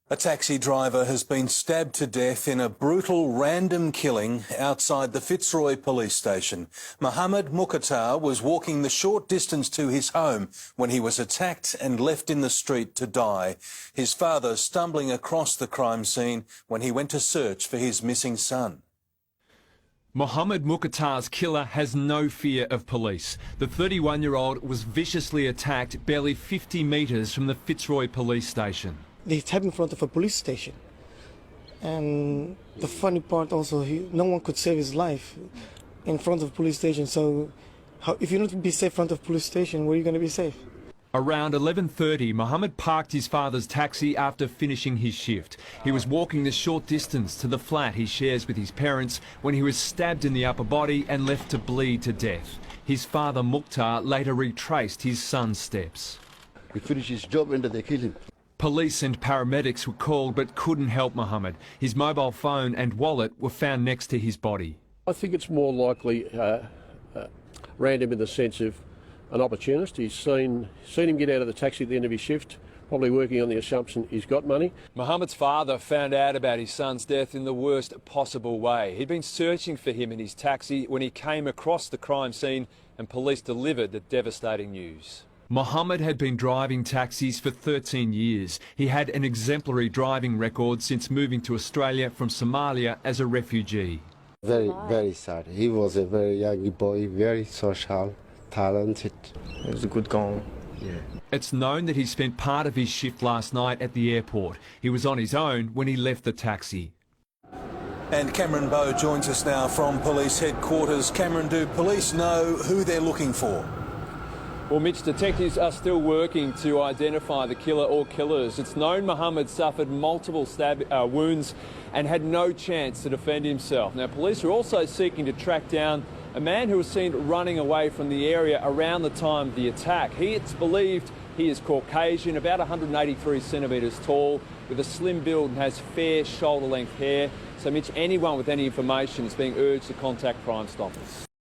A taxi driver has been stabbed to death in a brutal random killing outside the Fitzroy police station. Mohammed Mukhtar was walking the short distance to his home when he was attacked and left in the street to die. His father stumbling across the crime scene when he went to search for his missing son. Mohammed Mukhtar's killer has no fear of police. The 31-year-old was viciously attacked barely 50 metres from the Fitzroy police station. They tapped in front of a police station. And the funny part also, no one could save his life in front of a police station. So if you don't be safe in front of a police station, where are you going to be safe? Around 11:30, Mohammed parked his father's taxi after finishing his shift. He was walking the short distance to the flat he shares with his parents when he was stabbed in the upper body and left to bleed to death. His father, Mukhtar, later retraced his son's steps. He finished his job and they killed him. Police and paramedics were called but couldn't help Mohammed. His mobile phone and wallet were found next to his body. I think it's more likely random in the sense of an opportunist. He's seen him get out of the taxi at the end of his shift, probably working on the assumption he's got money. Mohammed's father found out about his son's death in the worst possible way. He'd been searching for him in his taxi when he came across the crime scene and police delivered the devastating news. Mohammed had been driving taxis for 13 years. He had an exemplary driving record since moving to Australia from Somalia as a refugee. Very sad. He was a very young boy, very social, talented. It was a good goal. Yeah. It's known that he spent part of his shift last night at the airport. He was on his own when he left the taxi. And Cameron Bowe joins us now from police headquarters. Cameron, do police know who they're looking for? Well, Mitch, detectives are still working to identify the killer or killers. It's known Mohammed suffered multiple wounds and had no chance to defend himself. Now, police are also seeking to track down a man who was seen running away from the area around the time of the attack. It's believed he is Caucasian, about 183 centimetres tall, with a slim build and has fair shoulder-length hair. So, Mitch, anyone with any information is being urged to contact Crime Stoppers.